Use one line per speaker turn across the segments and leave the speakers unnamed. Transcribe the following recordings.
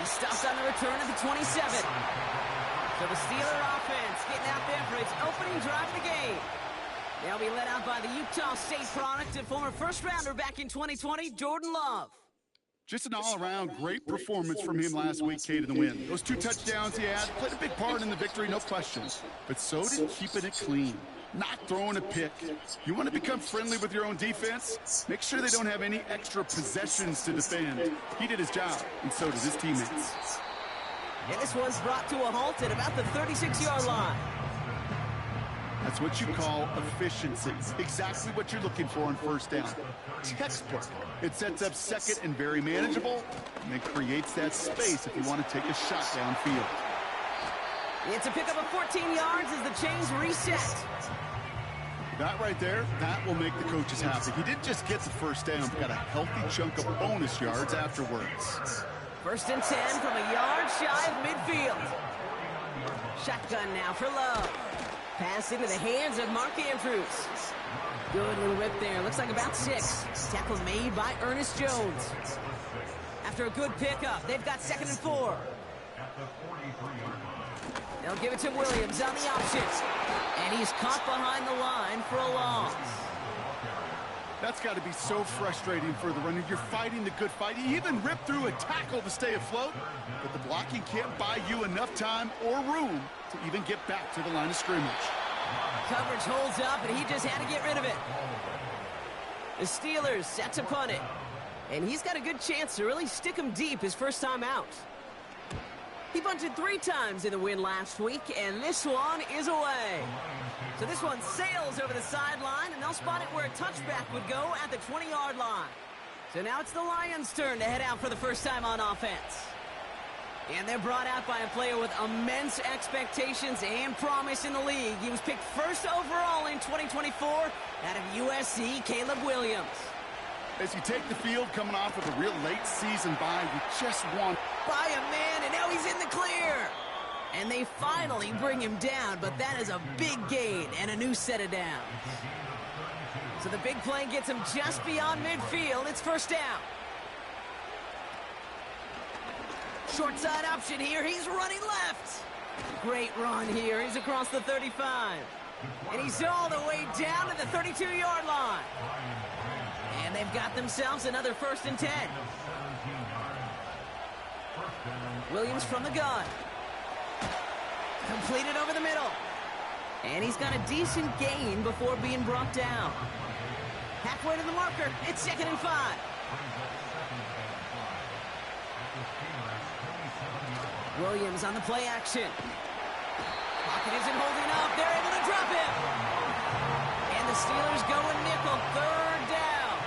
stopped on the return at the 27. So the Steeler offense getting out there for its opening drive of the game. They'll be led out by the Utah State product and former first-rounder back in 2020, Jordan Love.
Just an all-around great performance from him last week, Kate, in the win. Those 2 touchdowns he had played a big part in the victory, no question. But so did keeping it clean, not throwing a pick. You want to become friendly with your own defense? Make sure they don't have any extra possessions to defend. He did his job, and so did his teammates.
And this one's brought to a halt at about the 36-yard line.
That's what you call efficiency. Exactly what you're looking for on first down. Textbook. It sets up second and very manageable, and it creates that space if you want to take a shot downfield.
It's a pickup of 14 yards as the chains reset.
That right there, that will make the coaches happy. He didn't just get the first down, but got a healthy chunk of bonus yards afterwards.
First and 10 from a yard shy of midfield. Shotgun now for Love. Pass into the hands of Mark Andrews. Good little rip there. Looks like about 6. Tackle made by Ernest Jones. After a good pickup, they've got 2nd and 4. They'll give it to Williams on the option. And he's caught behind the line for a loss.
That's got to be so frustrating for the runner. You're fighting the good fight. You even ripped through a tackle to stay afloat, but the blocking can't buy you enough time or room to even get back to the line of scrimmage.
Coverage holds up, and he just had to get rid of it. The Steelers set to punt it. And he's got a good chance to really stick him deep his first time out. He punted 3 times in the win last week, and this one is away. So this one sails over the sideline, and they'll spot it where a touchback would go at the 20-yard line. So now it's the Lions' turn to head out for the first time on offense. And they're brought out by a player with immense expectations and promise in the league. He was picked first overall in 2024 out of USC, Caleb Williams.
As you take the field coming off of a real late season bye, you just want...
By a man, and now he's in the clear. And they finally bring him down, but that is a big gain and a new set of downs. So the big play gets him just beyond midfield. It's first down. Short side option here. He's running left. Great run here. He's across the 35. And he's all the way down to the 32-yard line. And they've got themselves another 1st and 10. Williams from the gun. Completed over the middle. And he's got a decent gain before being brought down. Halfway to the marker. It's 2nd and 5. Williams on the play action. Pocket isn't holding up. They're able to drop him. And the Steelers go a nickel. 3rd down.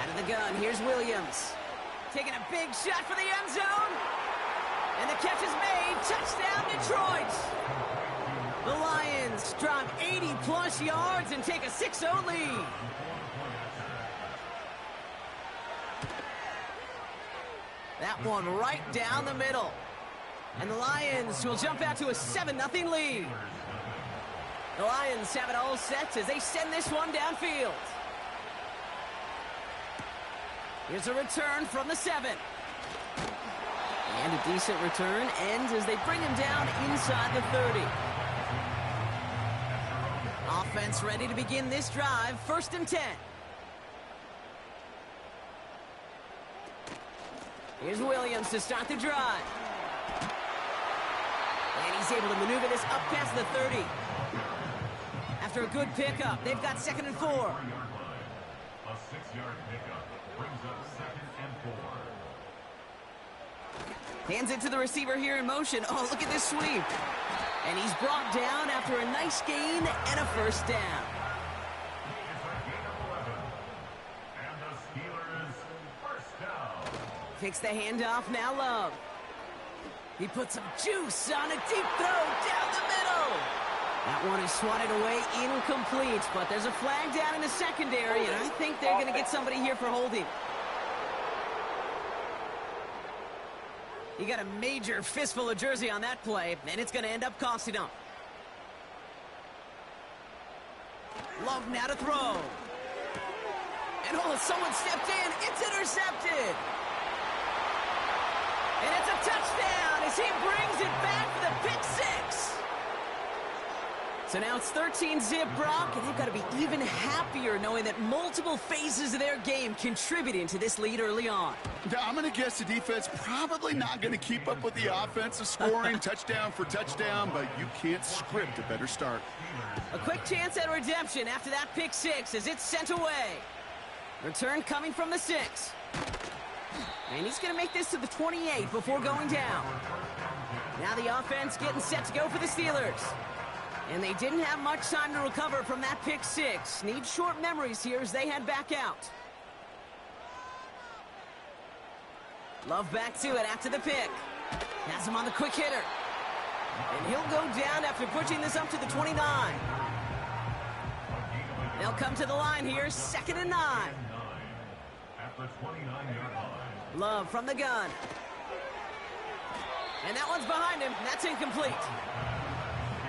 Out of the gun, here's Williams. Taking a big shot for the end zone. And the catch is made. Touchdown, Detroit. The Lions drop 80-plus yards and take a 6-0 lead. That one right down the middle. And the Lions will jump out to a 7-0 lead. The Lions have it all set as they send this one downfield. Here's a return from the 7. And a decent return ends as they bring him down inside the 30. Offense ready to begin this drive. 1st and 10. Here's Williams to start the drive. And he's able to maneuver this up past the 30. After a good pickup, they've got 2nd and 4.
A 6-yard pickup brings up 2nd and 4.
Hands it to the receiver here in motion. Oh, look at this sweep. And he's brought down after a nice gain and a 1st down. Takes the handoff, now Love. He puts some juice on a deep throw down the middle. That one is swatted away, incomplete, but there's a flag down in the secondary, and I think they're going to get somebody here for holding. He got a major fistful of jersey on that play, and it's going to end up costing him. Love now to throw. And oh, someone stepped in. It's intercepted. as he brings it back for the pick six. So now it's 13-zip, Brock, and they've got to be even happier knowing that multiple phases of their game contributing to this lead early on.
I'm going to guess the defense probably not going to keep up with the offensive scoring touchdown for touchdown, but you can't script a better start.
A quick chance at redemption after that pick six as it's sent away. Return coming from the 6. And he's going to make this to the 28 before going down. Now the offense getting set to go for the Steelers. And they didn't have much time to recover from that pick six. Need short memories here as they head back out. Love back to it after the pick. Has him on the quick hitter. And he'll go down after pushing this up to the 29. They'll come to the line here, 2nd and 9.
At the 29-yard line.
Love from the gun. And that one's behind him. That's incomplete.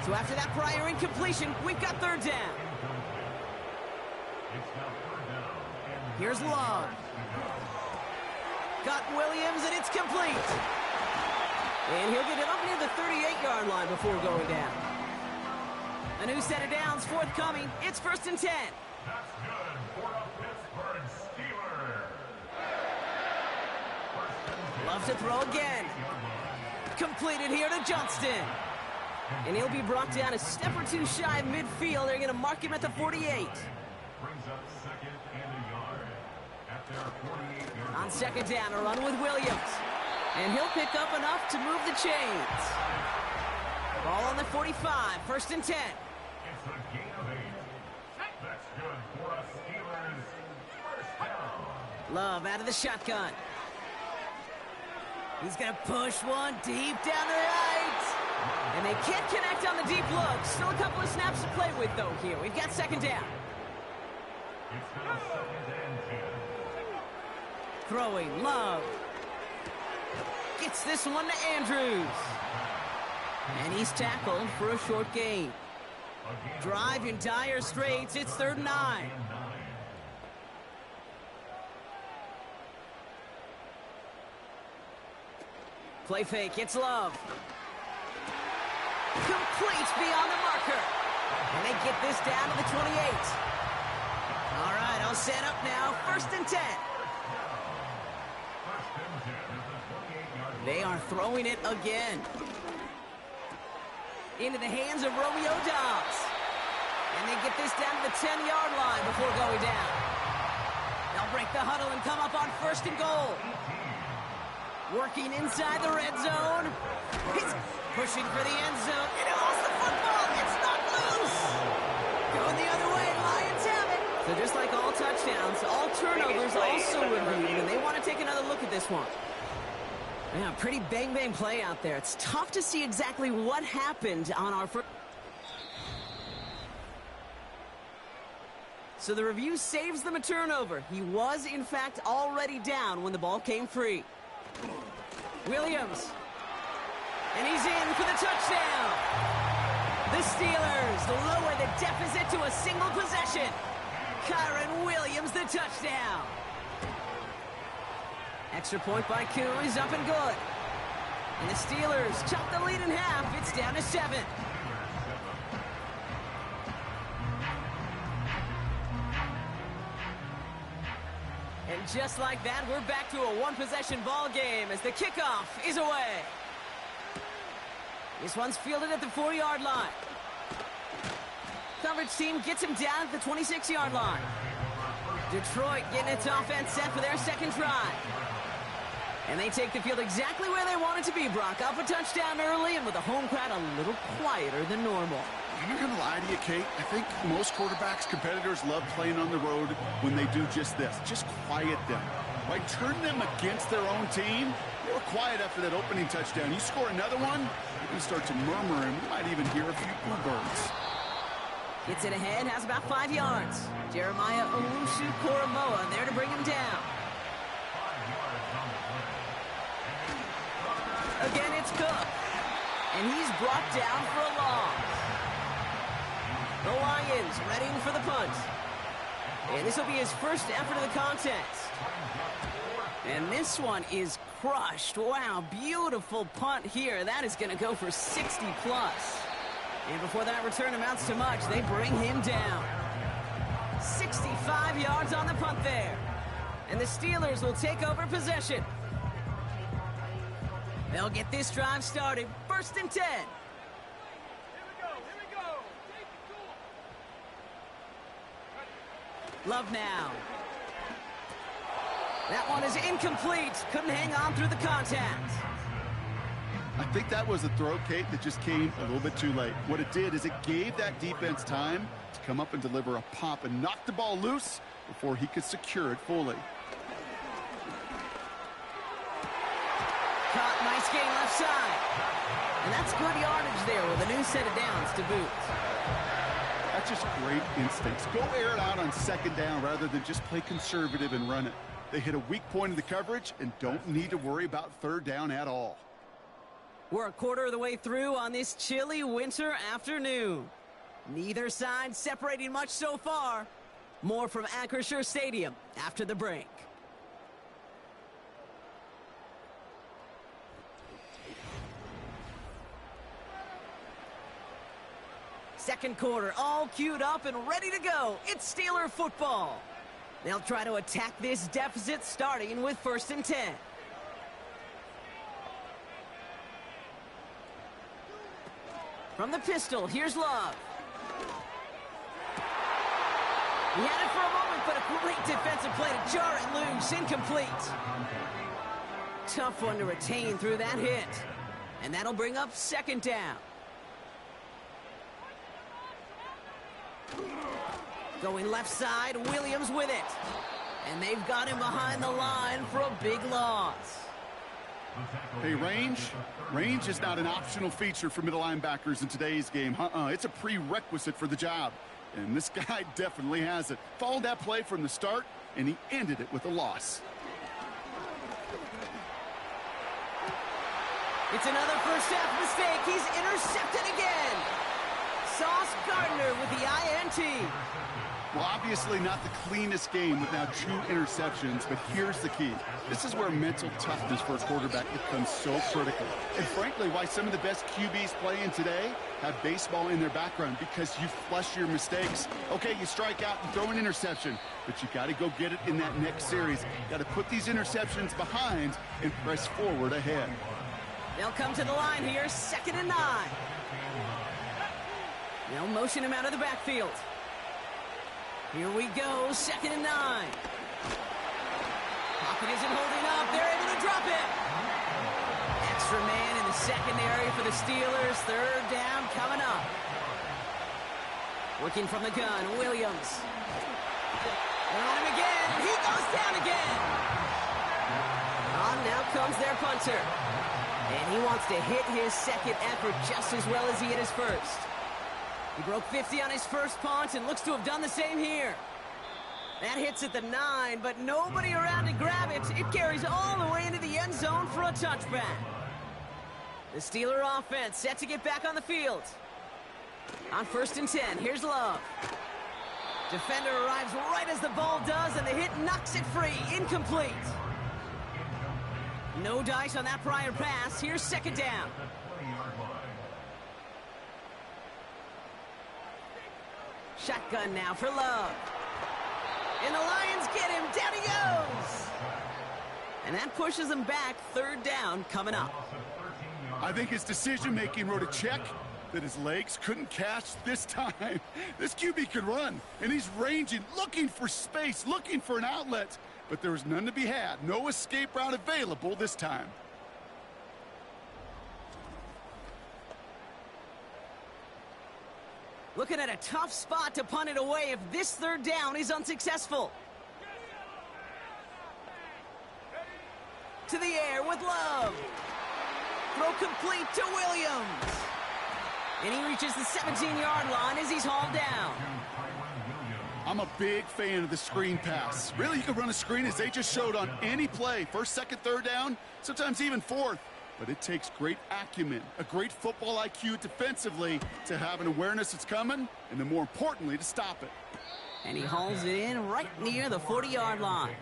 So after that prior incompletion, we've got 3rd down.
It's now 3rd down.
Here's Love. Got Williams, and it's complete. And he'll get it up near the 38-yard line before going down. A new set of downs forthcoming. It's 1st and 10.
That's good for the Pittsburgh Steelers.
Love to throw again. Completed here to Johnston. And he'll be brought down a step or two shy of midfield. They're going to mark him at the 48.
Brings up 2nd and a yard. At their 48-yard line.
On 2nd down, a run with Williams. And he'll pick up enough to move the chains. Ball on the 45, 1st and 10.
It's a gain of 8. That's good for a Steelers 1st down.
Love out of the shotgun. He's going to push one deep down the right. And they can't connect on the deep look. Still a couple of snaps to play with, though, here. We've got 2nd down.
It's now 2nd and 10.
Throwing, Love. Gets this one to Andrews. And he's tackled for a short gain. Drive in dire straits. It's 3rd and 9. Play fake. It's Love. Complete beyond the marker. And they get this down to the 28. All right, all set up now. 1st and 10. They are throwing it again. Into the hands of Romeo Doubs. And they get this down to the 10-yard line before going down. They'll break the huddle and come up on 1st and goal. Working inside the red zone. He's pushing for the end zone. And he lost the football. It's not loose. Going the other way. Lions have it. So just like all touchdowns, all turnovers also reviewed. And they want to take another look at this one. Yeah, pretty bang-bang play out there. It's tough to see exactly what happened on our first. So the review saves them a turnover. He was, in fact, already down when the ball came free. Williams. And he's in for the touchdown. The Steelers lower the deficit to a single possession. Kyren Williams, the touchdown. Extra point by Koo is up and good. And the Steelers chop the lead in half. It's down to 7. And just like that, we're back to a one-possession ball game as the kickoff is away. This one's fielded at the 4-yard line. Coverage team gets him down at the 26-yard line. Detroit getting its offense set for their 2nd try. And they take the field exactly where they want it to be, Brock. Up a touchdown early and with the home crowd a little quieter than normal.
I'm not going to lie to you, Kate. I think most quarterbacks, competitors love playing on the road when they do just this. Just quiet them. Like, turn them against their own team. They were quiet after that opening touchdown. You score another one, you're going to start to murmur, and we might even hear a few boo birds.
Gets it ahead, has about 5 yards. Jeremiah Owusu-Koramoah there to bring him down. Again, it's Cook. And he's brought down for a loss. The Lions readying for the punt. And this will be his first effort of the contest. And this one is crushed. Wow, beautiful punt here. That is going to go for 60 plus. And before that return amounts to much, they bring him down. 65 yards on the punt there. And the Steelers will take over possession. They'll get this drive started. 1st and 10. Love now. That one is incomplete. Couldn't hang on through the contact.
I think that was a throw, Kate, that just came a little bit too late. What it did is it gave that defense time to come up and deliver a pop and knock the ball loose before he could secure it fully.
Caught, nice gain left side. And that's good yardage there with a new set of downs to boot.
That's just great instincts. Go air it out on 2nd down rather than just play conservative and run it. They hit a weak point in the coverage and don't need to worry about 3rd down at all.
We're a quarter of the way through on this chilly winter afternoon. Neither side separating much so far. More from Acrisure Stadium after the break. Second quarter, all queued up and ready to go. It's Steeler football. They'll try to attack this deficit starting with 1st and 10. From the pistol, here's Love. He had it for a moment, but a great defensive play to jar it loose. Incomplete. Tough one to retain through that hit. And that'll bring up 2nd down. Going left side, Williams with it. And they've got him behind the line for a big loss.
Hey, range is not an optional feature for middle linebackers in today's game. It's a prerequisite for the job. And this guy definitely has it. Followed that play from the start, and he ended it with a loss.
It's another first half mistake. He's intercepted again. Sauce Gardner with the INT.
Well, obviously not the cleanest game with now 2 interceptions, but here's the key. This is where mental toughness for a quarterback becomes so critical. And frankly, why some of the best QBs playing today have baseball in their background, because you flush your mistakes. Okay, you strike out and throw an interception, but you got to go get it in that next series. Got to put these interceptions behind and press forward ahead.
They'll come to the line here, 2nd and 9. They'll motion him out of the backfield. Here we go, 2nd and 9. Pocket isn't holding up. They're able to drop it. Extra man in the secondary for the Steelers. 3rd down coming up. Working from the gun, Williams. They're on him again. He goes down again. On now comes their punter. And he wants to hit his 2nd effort just as well as he hit his 1st. He broke 50 on his 1st punt and looks to have done the same here. That hits at the 9, but nobody around to grab it. It carries all the way into the end zone for a touchback. The Steeler offense set to get back on the field. On 1st and 10, here's Love. Defender arrives right as the ball does, and the hit knocks it free. Incomplete. No dice on that prior pass. Here's 2nd down. Shotgun now for Love. And the Lions get him. Down he goes. And that pushes him back. 3rd down coming up.
I think his decision-making wrote a check that his legs couldn't catch this time. This QB could run, and he's ranging, looking for space, looking for an outlet. But there was none to be had. No escape route available this time.
Looking at a tough spot to punt it away if this 3rd down is unsuccessful. To the air with Love. Throw complete to Williams. And he reaches the 17-yard line as he's hauled down.
I'm a big fan of the screen pass. Really, you can run a screen as they just showed on any play. 1st, 2nd, 3rd down, sometimes even 4th. But it takes great acumen, a great football IQ defensively to have an awareness it's coming, and then more importantly, to stop it.
And he hauls it in right near the 40-yard line.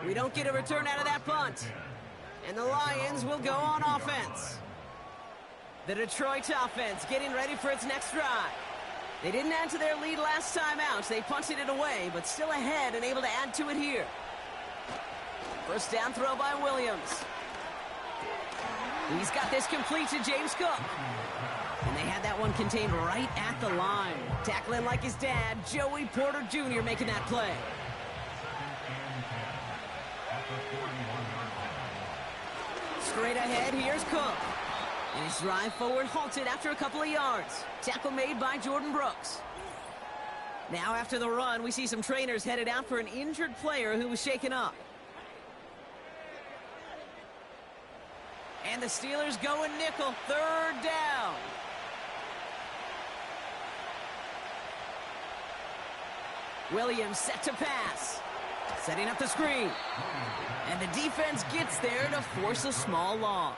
We don't get a return out of that punt. And the Lions will go on offense. The Detroit offense getting ready for its next drive. They didn't add to their lead last time out. They punted it away, but still ahead and able to add to it here. First down throw by Williams. He's got this complete to James Cook. And they had that one contained right at the line. Tackling like his dad, Joey Porter Jr. making that play. Straight ahead, here's Cook. And his drive forward halted after a couple of yards. Tackle made by Jordan Brooks. Now after the run, we see some trainers headed out for an injured player who was shaken up. And the Steelers go in nickel, third down. Williams set to pass. Setting up the screen. And the defense gets there to force a small loss.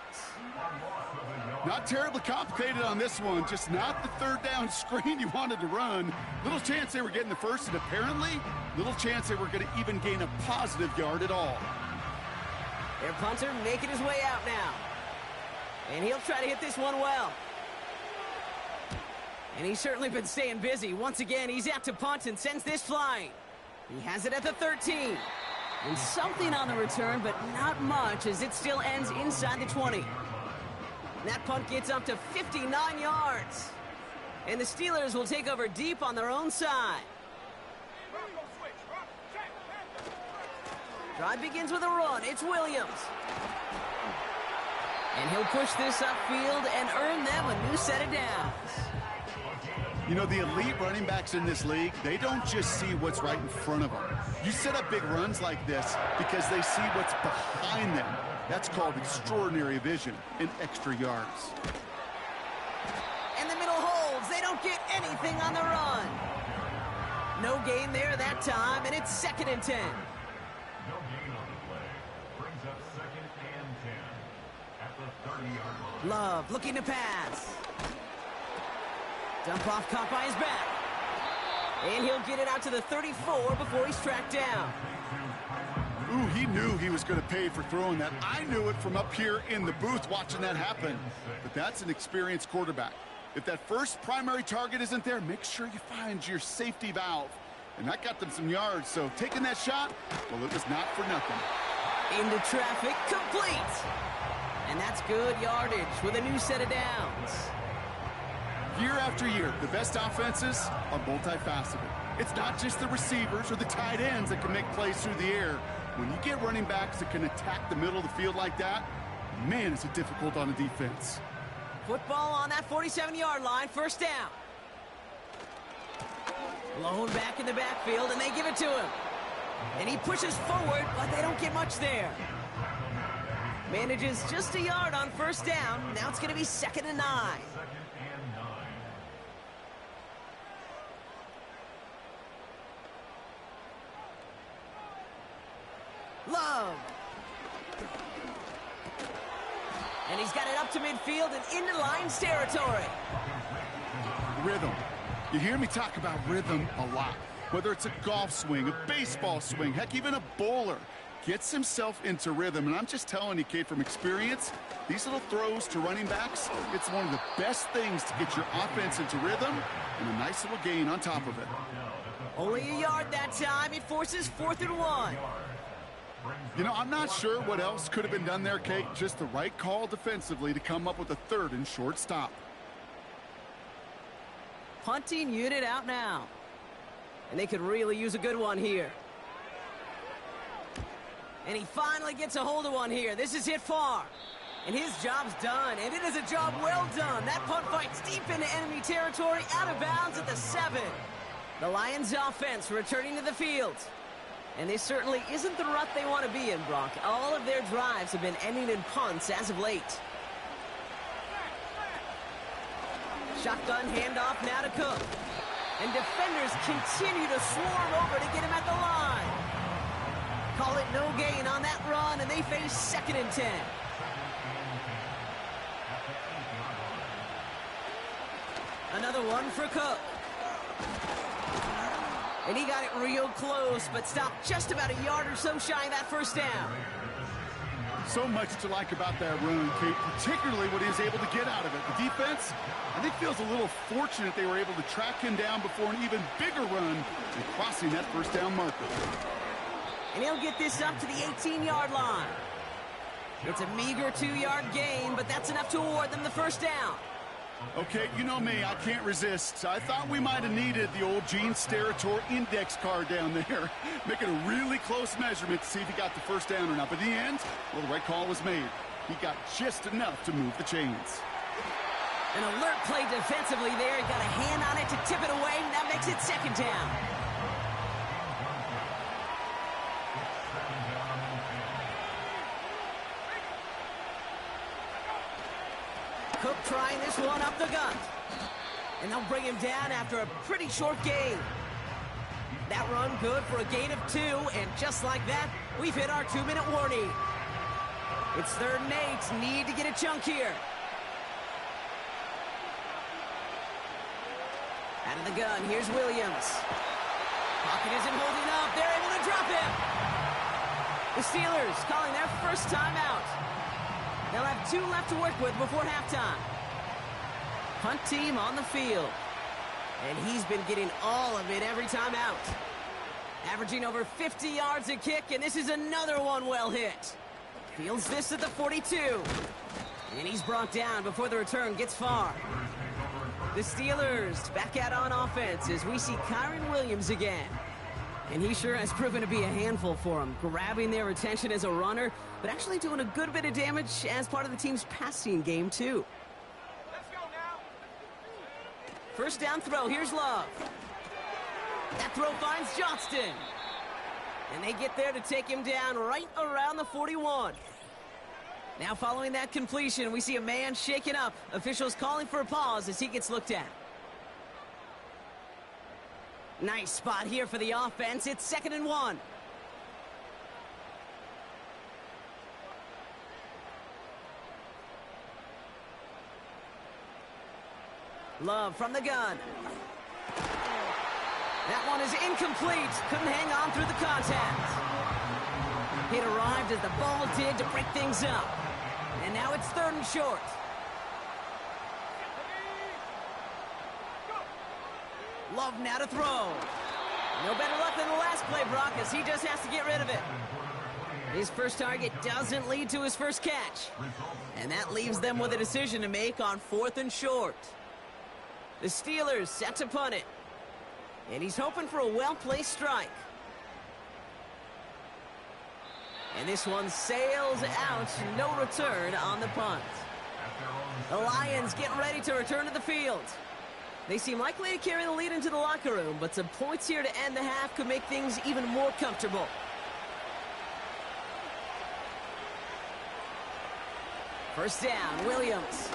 Not terribly complicated on this one, just not the third down screen you wanted to run. Little chance they were getting the first, and apparently, little chance they were going to even gain a positive yard at all.
Their punter making his way out now. And he'll try to hit this one well. And he's certainly been staying busy. Once again, he's out to punt and sends this flying. He has it at the 13. And something on the return, but not much, as it still ends inside the 20. That punt gets up to 59 yards. And the Steelers will take over deep on their own side. Drive begins with a run. It's Williams. And he'll push this upfield and earn them a new set of downs.
You know, the elite running backs in this league, they don't just see what's right in front of them. You set up big runs like this because they see what's behind them. That's called extraordinary vision and extra yards.
And the middle holds. They don't get anything on the run. No gain there that time, and it's 2nd and 10.
No gain on the play. Brings up 2nd and 10 at the 30-yard line.
Love looking to pass. Dump off caught by his back. And he'll get it out to the 34 before he's tracked down.
Ooh, he knew he was going to pay for throwing that. I knew it from up here in the booth watching that happen. But that's an experienced quarterback. If that first primary target isn't there, make sure you find your safety valve. And that got them some yards, so taking that shot, well, it was not for nothing.
Into traffic, complete. And that's good yardage with a new set of downs.
Year after year, the best offenses are multifaceted. It's not just the receivers or the tight ends that can make plays through the air. When you get running backs that can attack the middle of the field like that, man, is it difficult on a defense.
Football on that 47-yard line, first down. Blown back in the backfield, and they give it to him. And he pushes forward, but they don't get much there. Manages just a yard on first down. Now it's going to be 2nd and 9. Love. And he's got it up to midfield and into Lions territory.
Rhythm. You hear me talk about rhythm a lot. Whether it's a golf swing, a baseball swing, heck, even a bowler gets himself into rhythm. And I'm just telling you, Kate, from experience, these little throws to running backs, it's one of the best things to get your offense into rhythm and a nice little gain on top of it.
Only a yard that time. It forces 4th and 1.
You know, I'm not sure what else could have been done there, Kate. Just the right call defensively to come up with a 3rd and short stop.
Punting unit out now. And they could really use a good one here. And he finally gets a hold of one here. This is hit far. And his job's done. And it is a job well done. That punt fights deep into enemy territory, out of bounds at the 7. The Lions offense returning to the field. And this certainly isn't the rut they want to be in, Brock. All of their drives have been ending in punts as of late. Shotgun handoff now to Cook. And defenders continue to swarm over to get him at the line. Call it no gain on that run, and they face 2nd and 10. Another one for Cook. And he got it real close, but stopped just about a yard or so shy of that first down.
So much to like about that run, Kate, particularly what he was able to get out of it. The defense, I think, feels a little fortunate they were able to track him down before an even bigger run and crossing that first down marker.
And he'll get this up to the 18-yard line. It's a meager 2-yard gain, but that's enough to award them the first down.
Okay, you know me, I can't resist. I thought we might have needed the old Gene Steratore index card down there, making a really close measurement to see if he got the first down or not. But in the end, well, the right call was made. He got just enough to move the chains.
An alert play defensively there. He got a hand on it to tip it away, and that makes it second down. Cook trying this one up the gut. And they'll bring him down after a pretty short gain. That run good for a gain of 2, and just like that, we've hit our 2-minute warning. It's 3rd and 8. Need to get a chunk here. Out of the gun, here's Williams. Pocket isn't holding up. They're able to drop him. The Steelers calling their first timeout. They'll have 2 left to work with before halftime. Punt team on the field. And he's been getting all of it every time out. Averaging over 50 yards a kick, and this is another one well hit. Fields this at the 42. And he's brought down before the return gets far. The Steelers back out on offense as we see Kyren Williams again. And he sure has proven to be a handful for them, grabbing their attention as a runner, but actually doing a good bit of damage as part of the team's passing game, too.
Let's go now.
First down throw, here's Love. That throw finds Johnston. And they get there to take him down right around the 41. Now following that completion, we see a man shaken up. Officials calling for a pause as he gets looked at. Nice spot here for the offense. It's 2nd and 1. Love from the gun. That one is incomplete. Couldn't hang on through the contact. It arrived as the ball did to break things up. And now it's 3rd and short. Love now to throw. No better luck than the last play, Brock, as he just has to get rid of it. His first target doesn't lead to his first catch. And that leaves them with a decision to make on 4th and short. The Steelers set to punt it. And he's hoping for a well-placed strike. And this one sails out, no return on the punt. The Lions getting ready to return to the field. They seem likely to carry the lead into the locker room, but some points here to end the half could make things even more comfortable. First down, Williams.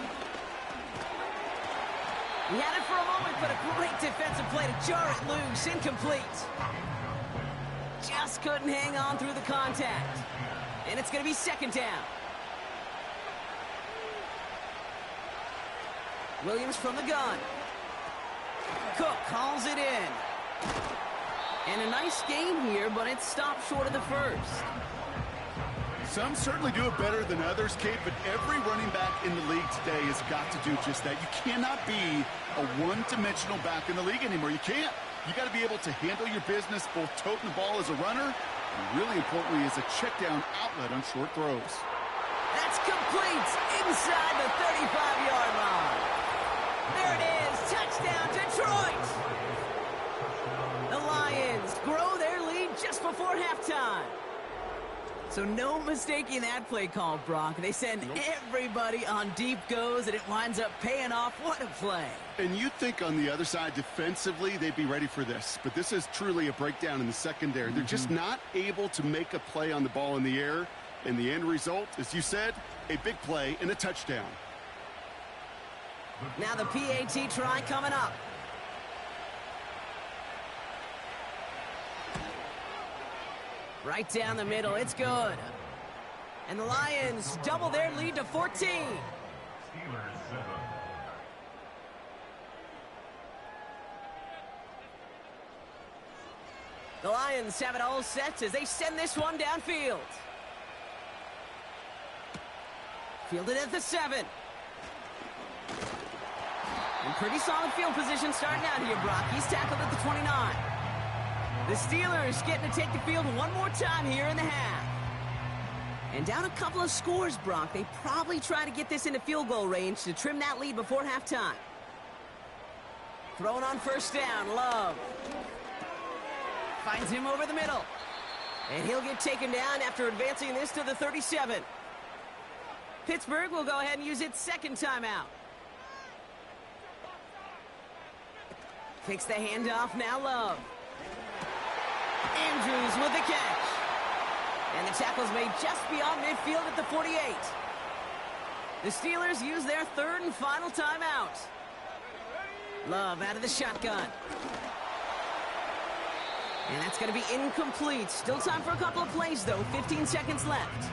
He had it for a moment, but a great defensive play to jar it loose, incomplete. Just couldn't hang on through the contact. And it's going to be 2nd down. Williams from the gun. Cook calls it in. And a nice gain here, but it stopped short of the first.
Some certainly do it better than others, Kate, but every running back in the league today has got to do just that. You cannot be a one-dimensional back in the league anymore. You can't. You got to be able to handle your business, both toting the ball as a runner, and really importantly as a check-down outlet on short throws.
That's complete inside the 35-yard line. There it is. Touchdown, Detroit. The Lions grow their lead just before halftime. So no mistaking that play call, Brock. They send everybody on deep goes, and it winds up paying off. What a play.
And you'd think on the other side, defensively, they'd be ready for this. But this is truly a breakdown in the secondary. They're just not able to make a play on the ball in the air. And the end result, as you said, a big play and a touchdown.
Now the PAT try coming up. Right down the middle, it's good. And the Lions double their lead to 14.
Steelers 7.
The Lions have it all set as they send this one downfield. Fielded at the 7. In pretty solid field position starting out here, Brock. He's tackled at the 29. The Steelers getting to take the field one more time here in the half. And down a couple of scores, Brock. They probably try to get this into field goal range to trim that lead before halftime. Throwing on first down, Love. Finds him over the middle. And he'll get taken down after advancing this to the 37. Pittsburgh will go ahead and use its second timeout. Takes the handoff, now Love. Andrews with the catch. And the tackle's made just beyond midfield at the 48. The Steelers use their third and final timeout. Love out of the shotgun. And that's going to be incomplete. Still time for a couple of plays, though. 15 seconds left.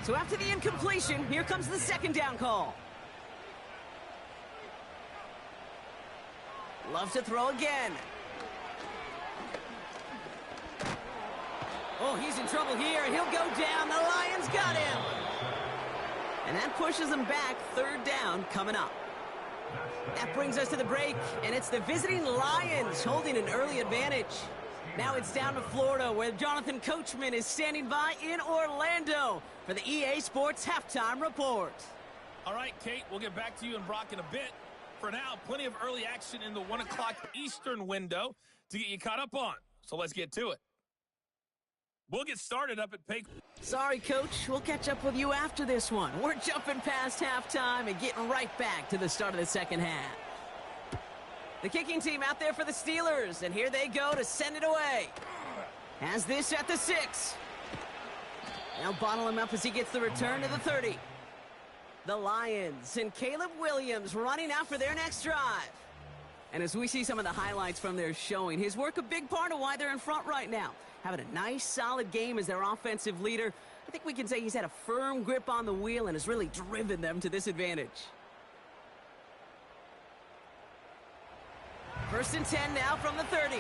So after the incompletion, here comes the second down call. Love to throw again. Oh, he's in trouble here. He'll go down. The Lions got him. And that pushes them back. Third down coming up. That brings us to the break, and it's the visiting Lions holding an early advantage. Now it's down to Florida, where Jonathan Coachman is standing by in Orlando for the EA Sports Halftime Report.
All right, Kate, we'll get back to you and Brock in a bit. For now, plenty of early action in the 1 o'clock Eastern window to get you caught up on. So let's get to it. We'll get started up at Pay.
Sorry, Coach. We'll catch up with you after this one. We're jumping past halftime and getting right back to the start of the second half. The kicking team out there for the Steelers, and here they go to send it away. Has this at the 6. They'll bottle him up as he gets the return to the 30. The Lions and Caleb Williams running out for their next drive. And as we see some of the highlights from their showing, his work a big part of why they're in front right now. Having a nice, solid game as their offensive leader. I think we can say he's had a firm grip on the wheel and has really driven them to this advantage. 1st and 10 now from the 30.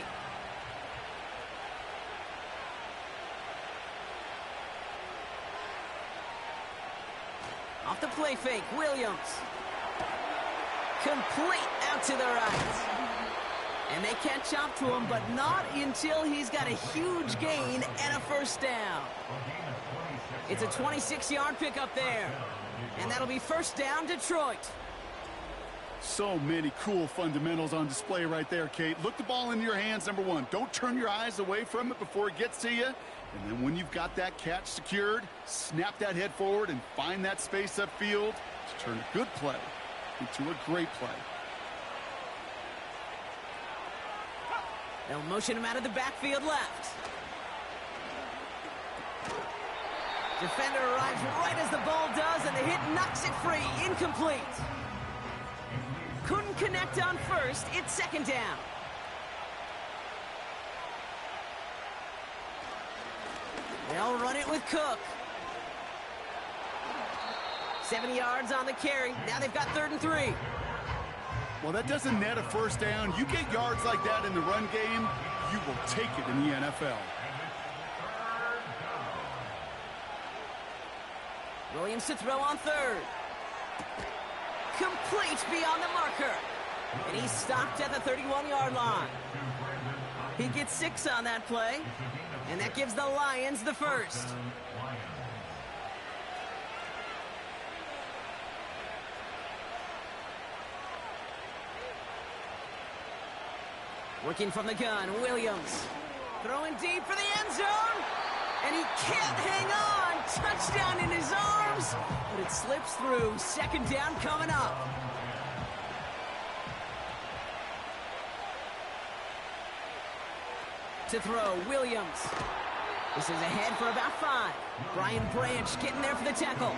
Off the play fake, Williams. Complete out to the right. And they catch up to him, but not until he's got a huge gain and a first down. It's a 26-yard pickup there. And that'll be first down, Detroit.
So many cool fundamentals on display right there, Kate. Look the ball into your hands, number one. Don't turn your eyes away from it before it gets to you. And then when you've got that catch secured, snap that head forward and find that space upfield to turn a good play into a great play.
They'll motion him out of the backfield left. Defender arrives right as the ball does, and the hit knocks it free. Incomplete. Couldn't connect on first. It's second down. They'll run it with Cook. 70 yards on the carry. Now they've got 3rd and 3.
Well, that doesn't net a first down. You get yards like that in the run game, you will take it in the NFL.
Williams to throw on 3rd. Complete beyond the marker. And he's stopped at the 31-yard line. He gets 6 on that play. And that gives the Lions the first. Working from the gun, Williams. Throwing deep for the end zone. And he can't hang on. Touchdown in his arms. But it slips through. Second down coming up. To throw, Williams. This is ahead for about 5. Brian Branch getting there for the tackle.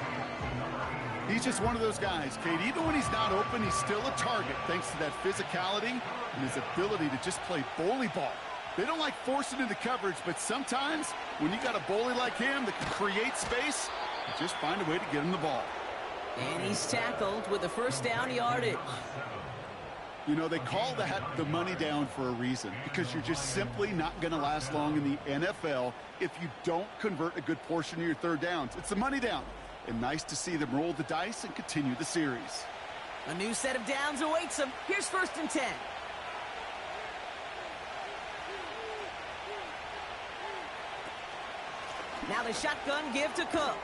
He's just one of those guys, Kate. Even when he's not open, he's still a target thanks to that physicality and his ability to just play bully ball. They don't like forcing into coverage, but sometimes when you got a bully like him that can create space, you just find a way to get him the ball.
And he's tackled with the first down yardage.
You know, they call that the money down for a reason, because you're just simply not going to last long in the NFL if you don't convert a good portion of your third downs. It's the money down. And nice to see them roll the dice and continue the series.
A new set of downs awaits them. Here's 1st and 10. Now the shotgun give to Cook.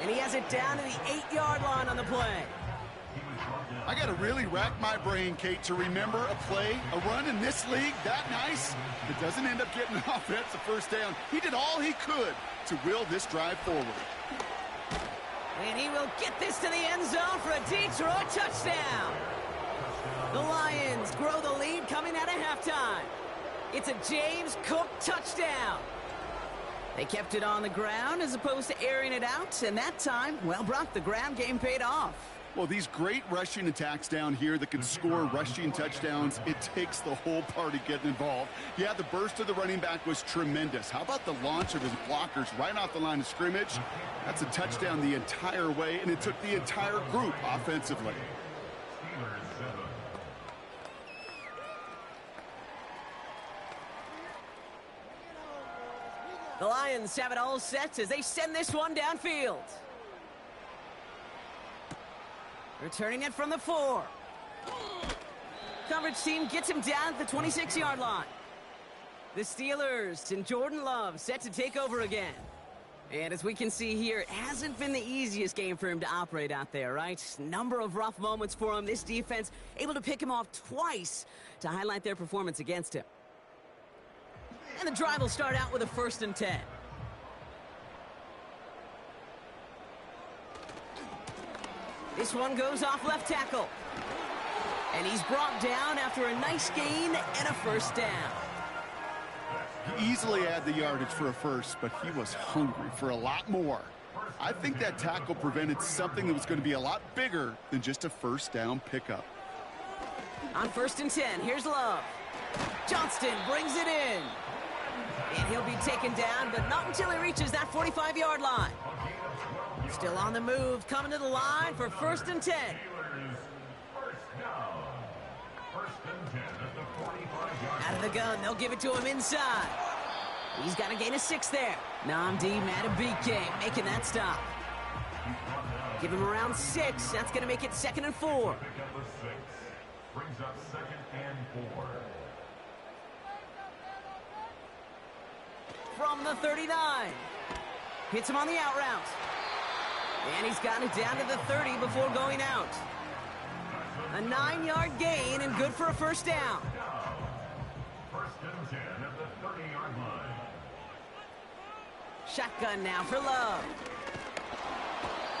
And he has it down to the 8-yard line on the play.
I got to really rack my brain, Kate, to remember a play, a run in this league that nice that doesn't end up getting an offensive first down. He did all he could to will this drive forward.
And he will get this to the end zone for a Detroit touchdown. The Lions grow the lead coming out of halftime. It's a James Cook touchdown. They kept it on the ground as opposed to airing it out, and that time, well, Brock, the ground game paid off.
Well, these great rushing attacks down here that can score rushing touchdowns, it takes the whole party getting involved. Yeah, the burst of the running back was tremendous. How about the launch of his blockers right off the line of scrimmage? That's a touchdown the entire way, and it took the entire group offensively.
The Lions have it all set as they send this one downfield. Returning it from the 4. Coverage team gets him down at the 26-yard line. The Steelers and Jordan Love set to take over again. And as we can see here, it hasn't been the easiest game for him to operate out there, right? Number of rough moments for him. This defense able to pick him off twice to highlight their performance against him. And the drive will start out with a 1st and 10. This one goes off left tackle. And he's brought down after a nice gain and a first down.
He easily had the yardage for a first, but he was hungry for a lot more. I think that tackle prevented something that was going to be a lot bigger than just a first down pickup.
On 1st and 10, here's Love. Johnston brings it in. And he'll be taken down, but not until he reaches that 45-yard line. Still on the move, coming to the line for 1st and 10. Out of the gun, they'll give it to him inside. He's got a gain of 6 there. Nnamdi Madubuike making that stop. Give him around 6. That's going to make it 2nd and 4.
Brings up 2nd and 4.
From the 39. Hits him on the out route. And he's got it down to the 30 before going out. A 9-yard gain and good for a first down.
1st and 10 at the 30-yard line.
Shotgun now for Love.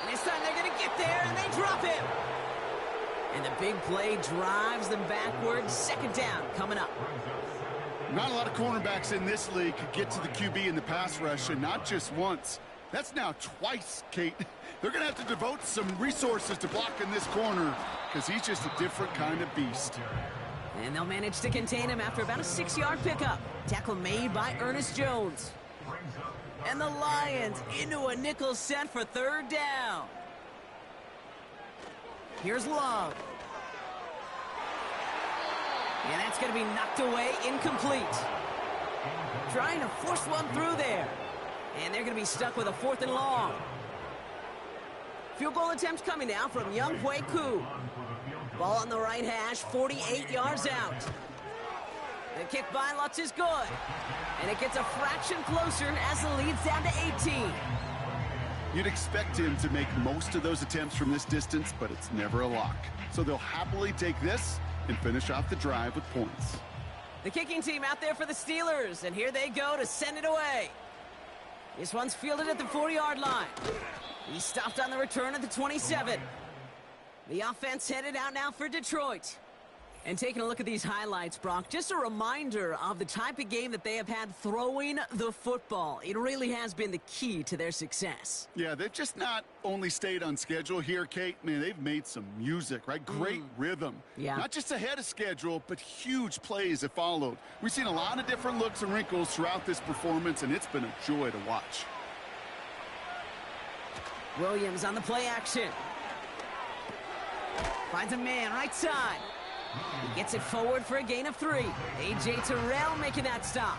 And this time they're going to get there and they drop him. And the big play drives them backwards. 2nd down coming up.
Not a lot of cornerbacks in this league could get to the QB in the pass rush, and not just once. That's now twice, Kate. They're going to have to devote some resources to blocking this corner because he's just a different kind of beast.
And they'll manage to contain him after about a 6-yard pickup. Tackle made by Ernest Jones. And the Lions into a nickel set for 3rd down. Here's Love. And that's going to be knocked away, incomplete. Trying to force one through there. And they're going to be stuck with a 4th and long. Field goal attempts coming now from Younghoe Koo. Ball on the right hash, 48 yards out. The kick by Lutz is good. And it gets a fraction closer as the lead's down to 18.
You'd expect him to make most of those attempts from this distance, but it's never a lock. So they'll happily take this and finish off the drive with points.
The kicking team out there for the Steelers, and here they go to send it away. This one's fielded at the 40-yard line. He stopped on the return at the 27. The offense headed out now for Detroit. And taking a look at these highlights, Brock, just a reminder of the type of game that they have had throwing the football. It really has been the key to their success.
Yeah, they've just not only stayed on schedule here, Kate. Man, they've made some music, right? Great rhythm.
Yeah.
Not just ahead of schedule, but huge plays have followed. We've seen a lot of different looks and wrinkles throughout this performance, and it's been a joy to watch.
Williams on the play action. Finds a man right side. He gets it forward for a gain of 3. A.J. Terrell making that stop.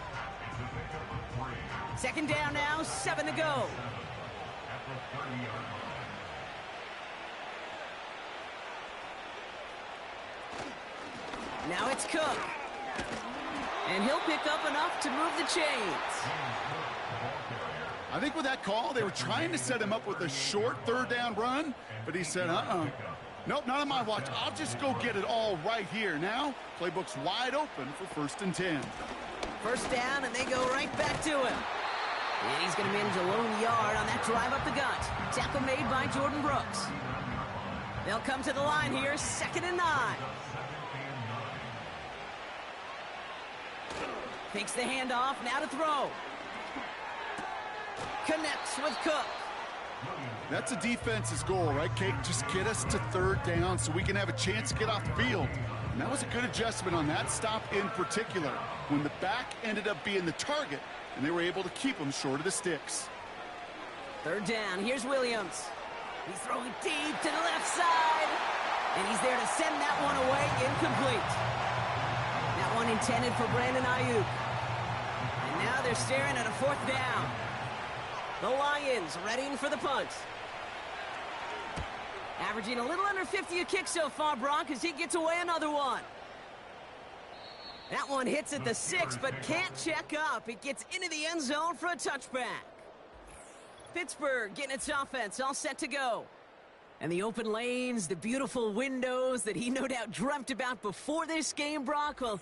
Second down now, 7 to go. Now it's Cook. And he'll pick up enough to move the chains.
I think with that call, they were trying to set him up with a short third down run, but he said, nope, not on my watch. I'll just go get it all right here. Now, playbook's wide open for 1st and 10.
First down, and they go right back to him. And he's going to manage a lone yard on that drive up the gut. Tackle made by Jordan Brooks. They'll come to the line here, 2nd and 9. Takes the handoff, now to throw. Connects with Cook.
That's a defense's goal, right, Kate? Just get us to 3rd down so we can have a chance to get off the field. And that was a good adjustment on that stop in particular, when the back ended up being the target, and they were able to keep him short of the sticks.
3rd down, here's Williams. He's throwing deep to the left side. And he's there to send that one away, incomplete. That one intended for Brandon Ayuk. And now they're staring at a 4th down. The Lions readying for the punt. Averaging a little under 50 a kick so far, Brock, as he gets away another one. That one hits at the 6, but can't check up. It gets into the end zone for a touchback. Pittsburgh getting its offense all set to go. And the open lanes, the beautiful windows that he no doubt dreamt about before this game, Brock, well,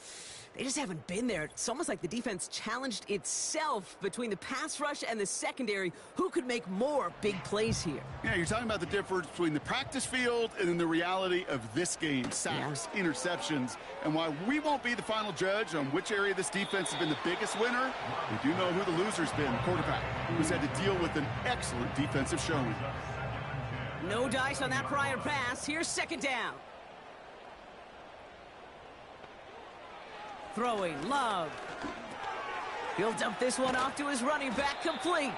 they just haven't been there. It's almost like the defense challenged itself between the pass rush and the secondary. Who could make more big plays here?
Yeah, you're talking about the difference between the practice field and then the reality of this game. Sacks, interceptions. And while we won't be the final judge on which area this defense has been the biggest winner, we do know who the loser's been, the quarterback, who's had to deal with an excellent defensive showing.
No dice on that prior pass. Here's 2nd down. Throwing, Love. He'll dump this one off to his running back, complete.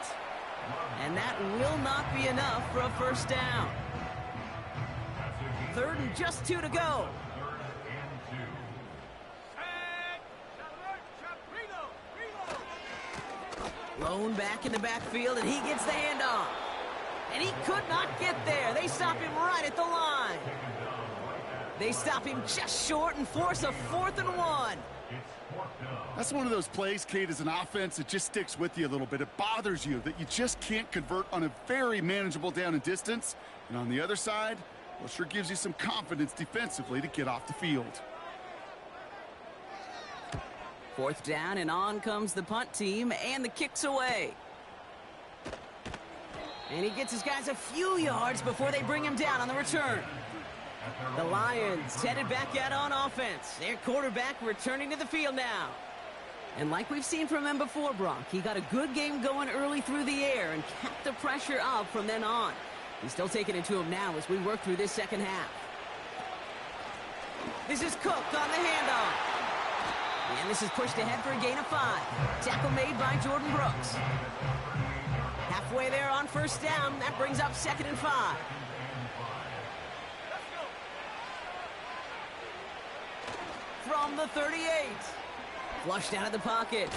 And that will not be enough for a 1st down. 3rd and just 2 to go. Lone back in the backfield, and he gets the handoff. And he could not get there. They stop him right at the line. They stop him just short and force a 4th and 1.
That's one of those plays, Kate, as an offense that just sticks with you a little bit. It bothers you that you just can't convert on a very manageable down and distance. And on the other side, well, sure gives you some confidence defensively to get off the field.
4th down, and on comes the punt team, and the kick's away. And he gets his guys a few yards before they bring him down on the return. The Lions headed back out on offense. Their quarterback returning to the field now. And like we've seen from him before, Brock, he got a good game going early through the air and kept the pressure up from then on. He's still taking it to him now as we work through this 2nd half. This is Cook on the handoff. And this is pushed ahead for a gain of 5. Tackle made by Jordan Brooks. Halfway there on 1st down. That brings up 2nd and 5. From the 38. Flushed out of the pocket.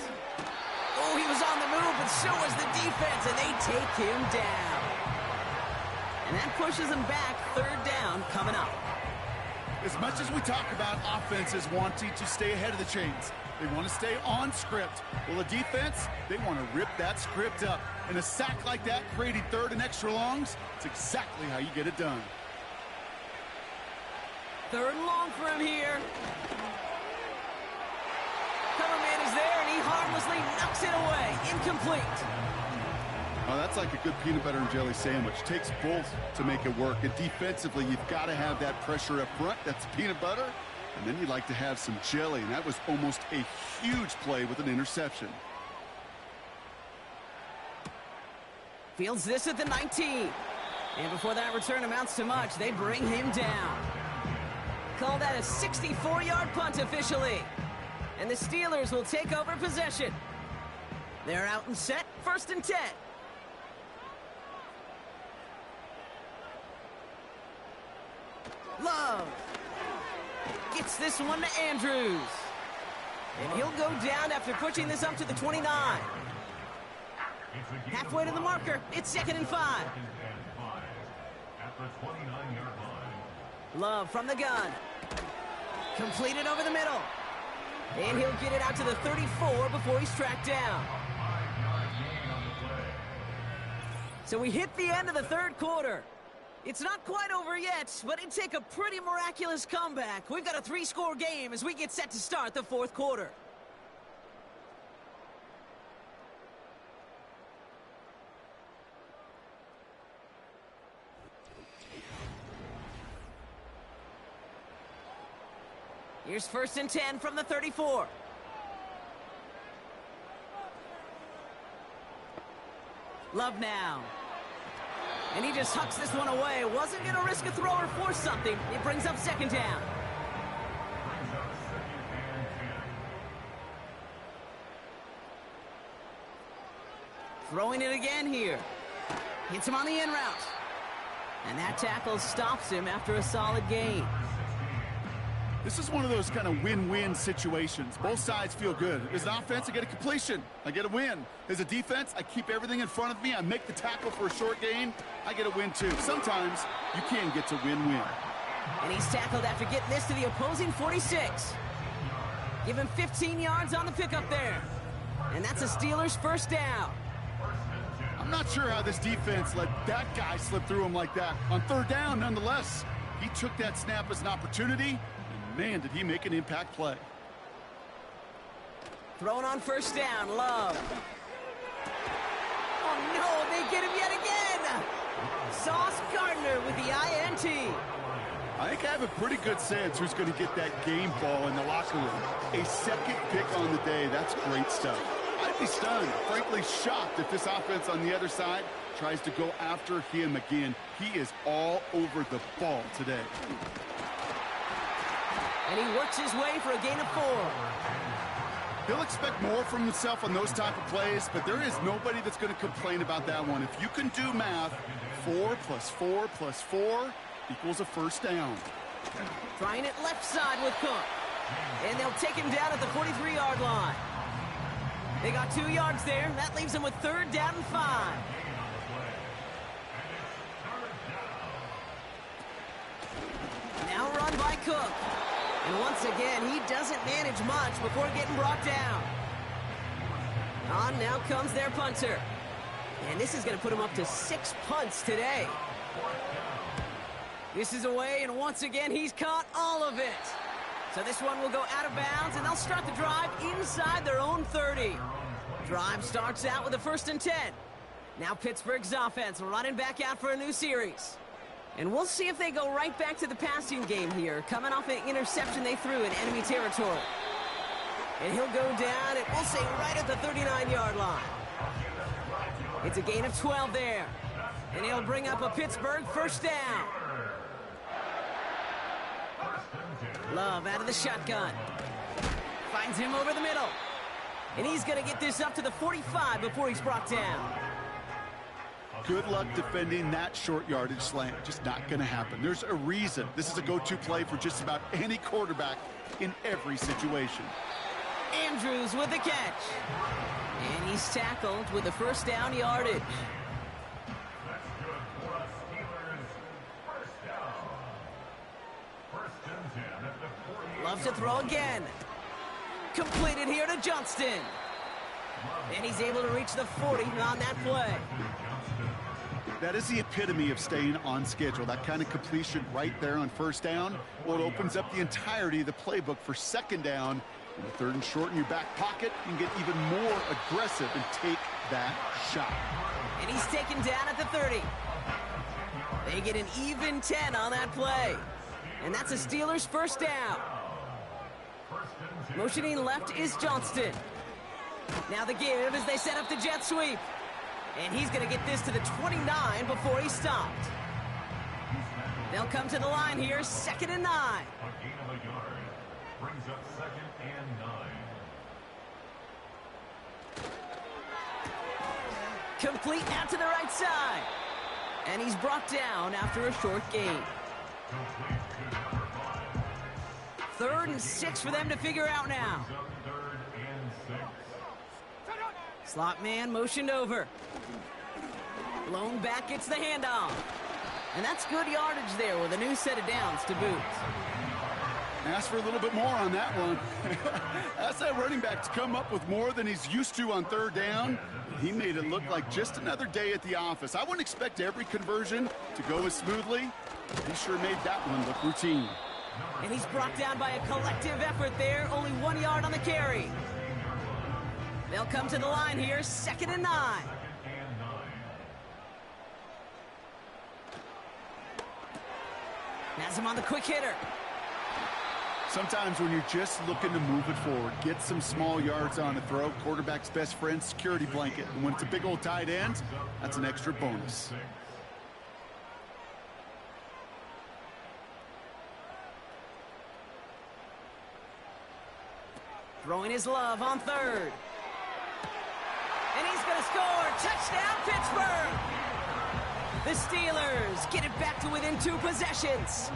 Oh, he was on the move, but so was the defense, and they take him down. And that pushes him back. 3rd down coming up.
As much as we talk about offenses wanting to stay ahead of the chains, they want to stay on script. Well, the defense, they want to rip that script up. And a sack like that, creating 3rd and extra longs, it's exactly how you get it done.
3rd and long for him here. Cover man is there, and he harmlessly knocks it away. Incomplete.
Oh, that's like a good peanut butter and jelly sandwich. Takes both to make it work. And defensively, you've got to have that pressure up front. That's peanut butter. And then you'd like to have some jelly. And that was almost a huge play with an interception.
Fields this at the 19. And before that return amounts to much, they bring him down. Call that a 64-yard punt officially. And the Steelers will take over possession. They're out and set, 1st and 10. Love. Gets Gets this one to Andrews. And he'll go down after pushing this up to the 29. Halfway to the marker. It's 2nd and 5.
At the 29-yard line.
Love from the gun. Completed over the middle. And he'll get it out to the 34 before he's tracked down. So we hit the end of the third quarter. It's not quite over yet, but it'd take a pretty miraculous comeback. We've got a 3-score game as we get set to start the fourth quarter. Here's 1st and 10 from the 34. Love now. And he just hucks this one away. Wasn't going to risk a throw or force something. It brings up 2nd down. Throwing it again here. Hits him on the in route. And that tackle stops him after a solid gain.
This is one of those kind of win-win situations. Both sides feel good. As an offense, I get a completion. I get a win. As a defense, I keep everything in front of me. I make the tackle for a short gain. I get a win, too. Sometimes you can get to win-win.
And he's tackled after getting this to the opposing 46. Give him 15 yards on the pickup there. And that's a Steelers' 1st down.
I'm not sure how this defense let that guy slip through him like that. On 3rd down, nonetheless, he took that snap as an opportunity. Man, did he make an impact play.
Thrown on 1st down, Love. Oh, no, they get him yet again. Sauce Gardner with the INT.
I think I have a pretty good sense who's going to get that game ball in the locker room. A 2nd pick on the day. That's great stuff. I'd be stunned, frankly shocked if this offense on the other side tries to go after him again. He is all over the ball today.
And he works his way for a gain of 4.
He'll expect more from himself on those type of plays, but there is nobody that's going to complain about that one. If you can do math, 4 + 4 + 4 equals a 1st down.
Trying it left side with Cook. And they'll take him down at the 43-yard line. They got 2 yards there. That leaves them with 3rd down and 5. Now run by Cook. And once again, he doesn't manage much before getting brought down. On now comes their punter. And this is going to put him up to 6 punts today. This is away, and once again, he's caught all of it. So this one will go out of bounds, and they'll start the drive inside their own 30. Drive starts out with a 1st and 10. Now Pittsburgh's offense running back out for a new series. And we'll see if they go right back to the passing game here, coming off an interception they threw in enemy territory. And he'll go down, and we'll say right at the 39-yard line. It's a gain of 12 there. And he'll bring up a Pittsburgh 1st down. Love out of the shotgun. Finds him over the middle. And he's going to get this up to the 45 before he's brought down.
Good luck defending that short yardage slant. Just not going to happen. There's a reason. This is a go-to play for just about any quarterback in every situation.
Andrews with the catch. And he's tackled with the 1st down yardage.
That's good for us, Steelers. 1st down. 1st and 10 at the 48.
Loves to throw again. Completed here to Johnston. And he's able to reach the 40 on that play.
That is the epitome of staying on schedule. That kind of completion right there on 1st down. Well, it opens up the entirety of the playbook for 2nd down. In the 3rd and short in your back pocket, you can get even more aggressive and take that shot.
And he's taken down at the 30. They get an even 10 on that play. And that's a Steelers 1st down. Motioning left is Johnston. Now the give as they set up the jet sweep. And he's going to get this to the 29 before he's stopped. They'll come to the line here, 2nd and 9.
A gain of a yard. Brings up 2nd and 9.
Complete out to the right side. And he's brought down after a short gain.
Complete to number 5.
3rd and 6 for them to figure out now.
Third and 6.
Slot man motioned over. Blown back, gets the handoff. And that's good yardage there with a new set of downs to boot.
Ask for a little bit more on that one. Ask that running back to come up with more than he's used to on 3rd down. He made it look like just another day at the office. I wouldn't expect every conversion to go as smoothly. He sure made that one look routine.
And he's brought down by a collective effort there. Only 1 yard on the carry. They'll come to the line here, 2nd and 9. Has him on the quick hitter.
Sometimes when you're just looking to move it forward, get some small yards on the throw, quarterback's best friend, security blanket. And when it's a big old tight end, that's an extra bonus.
Throwing his love on 3rd. And he's going to score. Touchdown, Pittsburgh! The Steelers get it back to within 2 possessions.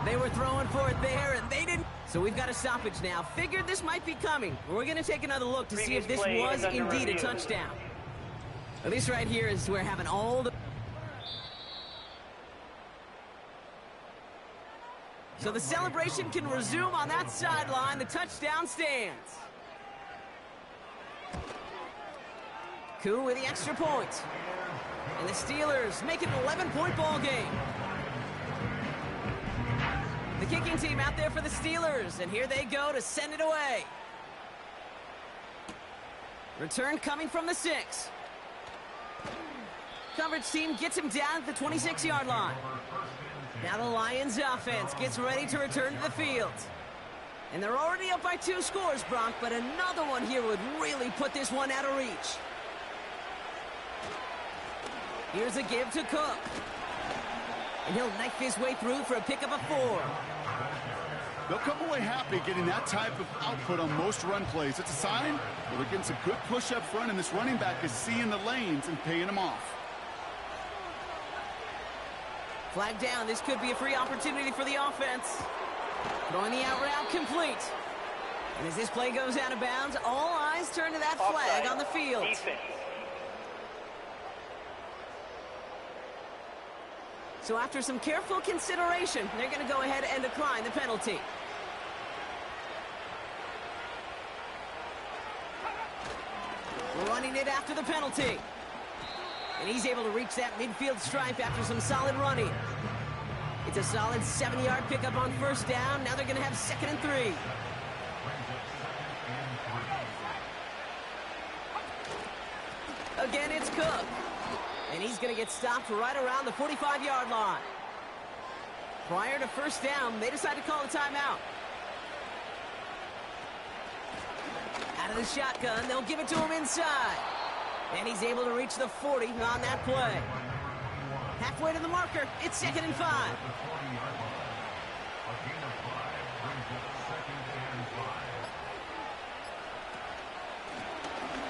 They were throwing for it there, and they didn't. So we've got a stoppage now. Figured this might be coming. We're going to take another look to see if this was indeed a touchdown. Now, this right here is where having all the... So the celebration can resume on that sideline. The touchdown stands. Koo with the extra point. And the Steelers make it an 11-point ball game. The kicking team out there for the Steelers, and here they go to send it away. Return coming from the 6. Coverage team gets him down at the 26-yard line. Now the Lions offense gets ready to return to the field. And they're already up by 2 scores, Bronk, but another one here would really put this one out of reach. Here's a give to Cook. And he'll knife his way through for a pickup of 4.
They'll come away happy getting that type of output on most run plays. It's a sign that they're getting some good push up front, and this running back is seeing the lanes and paying them off.
Flag down. This could be a free opportunity for the offense. Throwing the out route complete. And as this play goes out of bounds, all eyes turn to that flag on the field.
Defense.
So after some careful consideration, they're going to go ahead and decline the penalty. Running it after the penalty. And he's able to reach that midfield stripe after some solid running. It's a solid 7-yard pickup on 1st down. Now they're going to have 2nd and 3. Again, it's Cook. And he's going to get stopped right around the 45-yard line. Prior to 1st down, they decide to call a timeout. Out of the shotgun, they'll give it to him inside. And he's able to reach the 40 on that play. Halfway to the marker, it's 2nd and 5.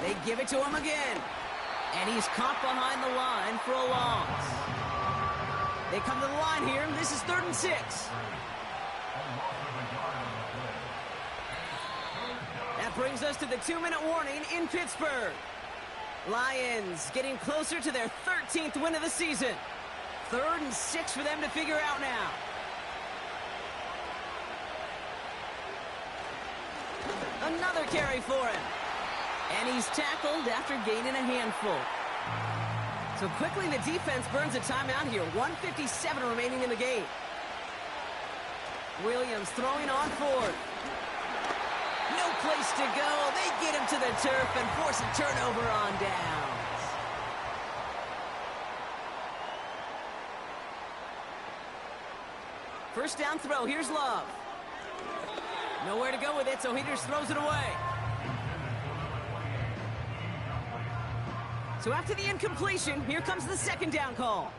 They give it to him again. And he's caught behind the line for a loss. They come to the line here. This is 3rd and 6. That brings us to the 2-minute warning in Pittsburgh. Lions getting closer to their 13th win of the season. 3rd and 6 for them to figure out now. Another carry for him. And he's tackled after gaining a handful. So quickly the defense burns a timeout here. 1:57 remaining in the game. Williams throwing on 4th. No place to go. They get him to the turf and force a turnover on downs. First down throw. Here's Love. Nowhere to go with it, so he just throws it away. So after the incompletion, here comes the 2nd down call.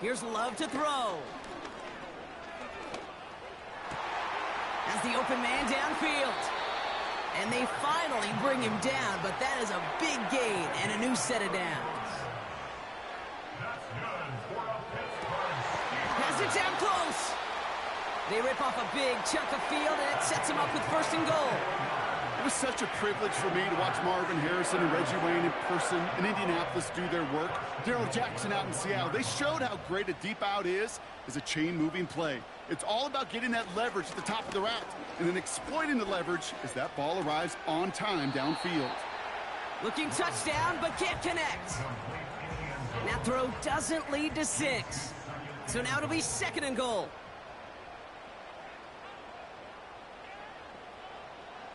Here's Love to throw. As the open man downfield. And they finally bring him down, but that is a big gain and a new set of downs.
That's good for a Pittsburgh
get down close. They rip off a big chunk of field, and it sets them up with 1st and goal.
It was such a privilege for me to watch Marvin Harrison and Reggie Wayne in person in Indianapolis do their work. Darrell Jackson out in Seattle. They showed how great a deep out is as a chain-moving play. It's all about getting that leverage at the top of the route and then exploiting the leverage as that ball arrives on time downfield.
Looking touchdown, but can't connect. That throw doesn't lead to 6. So now it'll be 2nd and goal.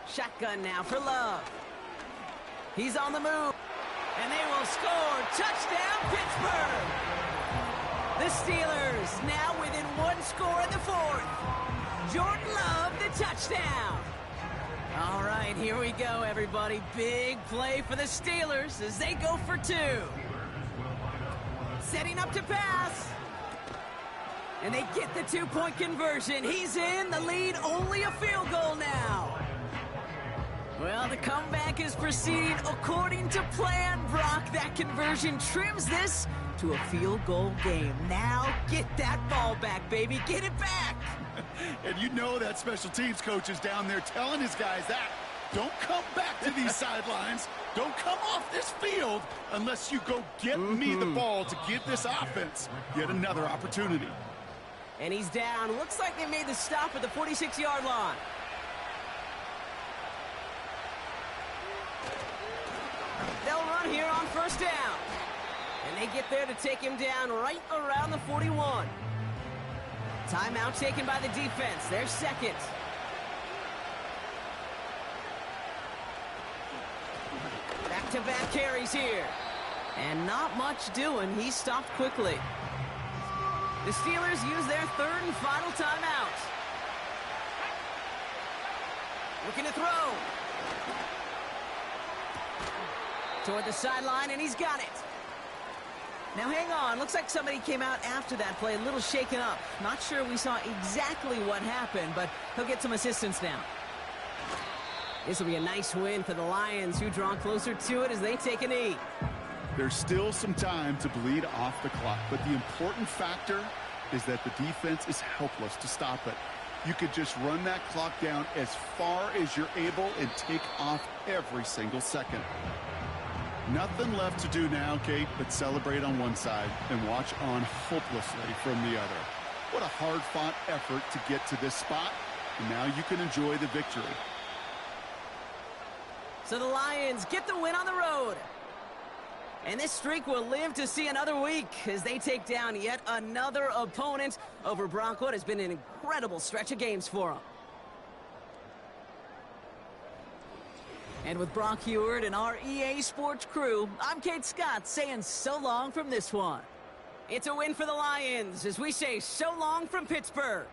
Shotgun now for Love. He's on the move. And they will score. Touchdown, Pittsburgh! The Steelers now within 1 score in the 4th. Jordan Love, the touchdown. All right, here we go, everybody. Big play for the Steelers as they go for 2. Setting up to pass. And they get the 2-point conversion. He's in. The lead, only a field goal now. Well, the comeback is proceeding according to plan, Brock. That conversion trims this to a field goal game. Now get that ball back, baby. Get it back.
And you know that special teams coach is down there telling his guys that. Don't come back to these sidelines. Don't come off this field unless you go get me the ball to give this offense yet another opportunity.
And he's down. Looks like they made the stop at the 46-yard line. They'll run here on 1st down. And they get there to take him down right around the 41. Timeout taken by the defense. They're 2nd. Back-to-back carries here. And not much doing. He stopped quickly. The Steelers use their 3rd and final timeout. Looking to throw. Toward the sideline, and he's got it. Now, hang on. Looks like somebody came out after that play, a little shaken up. Not sure we saw exactly what happened, but he'll get some assistance now. This will be a nice win for the Lions, who draw closer to it as they take a knee.
There's still some time to bleed off the clock, but the important factor is that the defense is helpless to stop it. You could just run that clock down as far as you're able and take off every single second. Nothing left to do now, Kate, but celebrate on one side and watch on hopelessly from the other. What a hard-fought effort to get to this spot, and now you can enjoy the victory.
So the Lions get the win on the road. And this streak will live to see another week as they take down yet another opponent over Brock. What has been an incredible stretch of games for them. And with Brock Huard and our EA Sports crew, I'm Kate Scott saying so long from this one. It's a win for the Lions as we say so long from Pittsburgh.